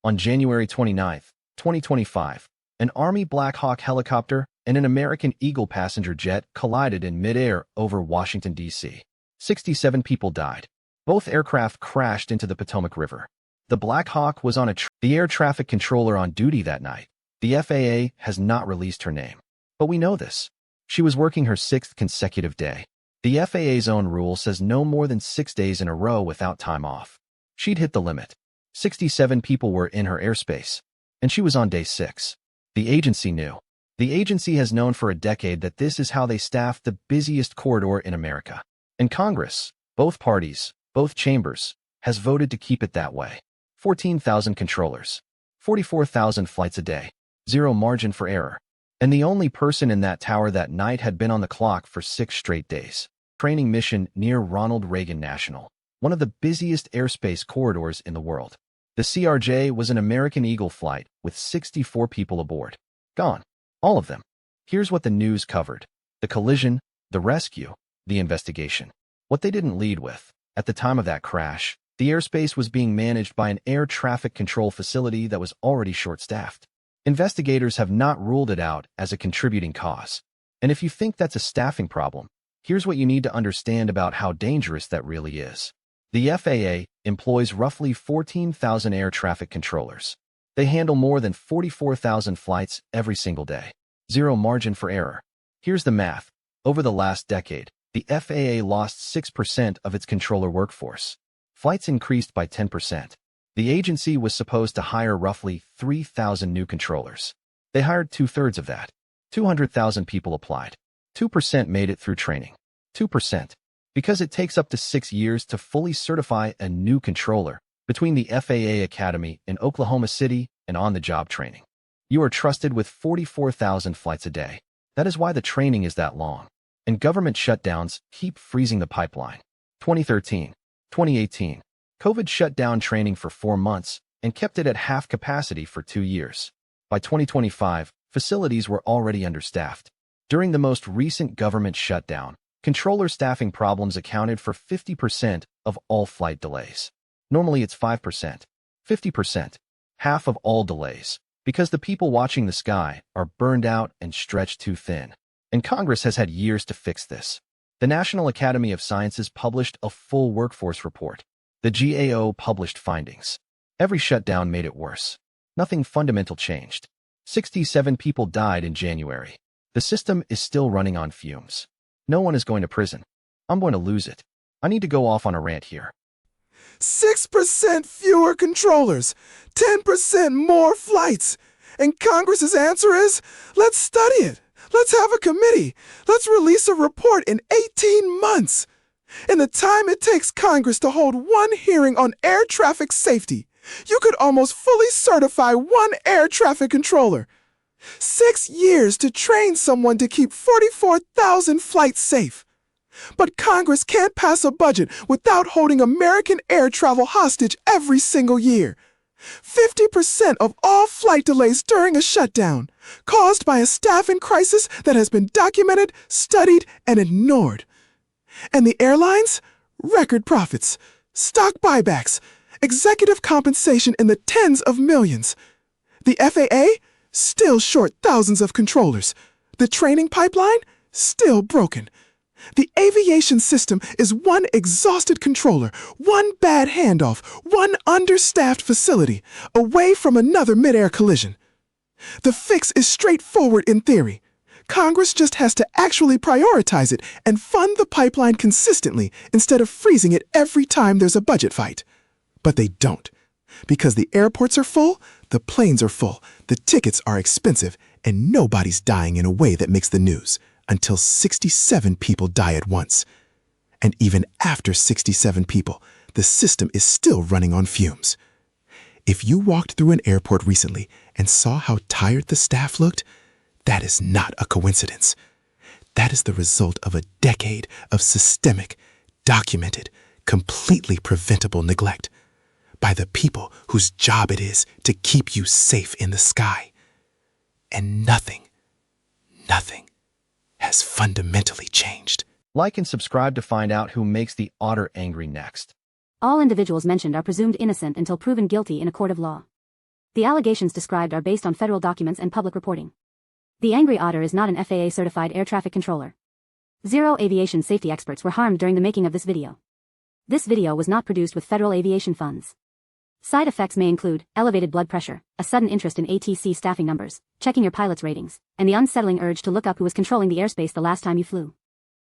On January 29, 2025, an Army Blackhawk helicopter and an American Eagle passenger jet collided in midair over Washington, D.C. 67 people died. Both aircraft crashed into the Potomac River. The Blackhawk was on the air traffic controller on duty that night. The FAA has not released her name. But we know this. She was working her 6th consecutive day. The FAA's own rule says no more than 6 days in a row without time off. She'd hit the limit. 67 people were in her airspace, and she was on day 6. The agency knew. The agency has known for a decade that this is how they staff the busiest corridor in America. And Congress, both parties, both chambers, has voted to keep it that way. 14,000 controllers, 44,000 flights a day, zero margin for error. And the only person in that tower that night had been on the clock for 6 straight days. Training mission near Ronald Reagan National, one of the busiest airspace corridors in the world. The CRJ was an American Eagle flight with 64 people aboard. Gone. All of them. Here's what the news covered: the collision, the rescue, the investigation. What they didn't lead with. At the time of that crash, the airspace was being managed by an air traffic control facility that was already short-staffed. Investigators have not ruled it out as a contributing cause. And if you think that's a staffing problem, here's what you need to understand about how dangerous that really is. The FAA employs roughly 14,000 air traffic controllers. They handle more than 44,000 flights every single day. Zero margin for error. Here's the math. Over the last decade, the FAA lost 6% of its controller workforce. Flights increased by 10%. The agency was supposed to hire roughly 3,000 new controllers. They hired 2/3 of that. 200,000 people applied. 2% made it through training. 2%. Because it takes up to 6 years to fully certify a new controller between the FAA Academy in Oklahoma City and on-the-job training. You are trusted with 44,000 flights a day. That is why the training is that long. And government shutdowns keep freezing the pipeline. 2013, 2018, COVID shut down training for 4 months and kept it at half capacity for 2 years. By 2025, facilities were already understaffed. During the most recent government shutdown, controller staffing problems accounted for 50% of all flight delays. Normally it's 5%, 50%, half of all delays, because the people watching the sky are burned out and stretched too thin. And Congress has had years to fix this. The National Academy of Sciences published a full workforce report. The GAO published findings. Every shutdown made it worse. Nothing fundamental changed. 67 people died in January. The system is still running on fumes. No one is going to prison. I'm going to lose it. I need to go off on a rant here. 6% fewer controllers, 10% more flights. And Congress's answer is, let's study it. Let's have a committee. Let's release a report in 18 months. In the time it takes Congress to hold one hearing on air traffic safety, you could almost fully certify one air traffic controller. 6 years to train someone to keep 44,000 flights safe. But Congress can't pass a budget without holding American air travel hostage every single year. 50% of all flight delays during a shutdown, caused by a staffing crisis that has been documented, studied, and ignored. And the airlines? Record profits, stock buybacks, executive compensation in the tens of millions. The FAA? Still short thousands of controllers. The training pipeline? Still broken. The aviation system is one exhausted controller, one bad handoff, one understaffed facility, away from another midair collision. The fix is straightforward in theory. Congress just has to actually prioritize it and fund the pipeline consistently instead of freezing it every time there's a budget fight. But they don't. Because the airports are full, the planes are full, the tickets are expensive, and nobody's dying in a way that makes the news. Until 67 people die at once. And even after 67 people, the system is still running on fumes. If you walked through an airport recently and saw how tired the staff looked, that is not a coincidence. That is the result of a decade of systemic, documented, completely preventable neglect by the people whose job it is to keep you safe in the sky. And nothing has fundamentally changed. Like and subscribe to find out who makes the Otter angry next. All individuals mentioned are presumed innocent until proven guilty in a court of law. The allegations described are based on federal documents and public reporting. The angry Otter is not an FAA-certified air traffic controller. 0 aviation safety experts were harmed during the making of this video. This video was not produced with federal aviation funds. Side effects may include elevated blood pressure, a sudden interest in ATC staffing numbers, checking your pilot's ratings, and the unsettling urge to look up who was controlling the airspace the last time you flew.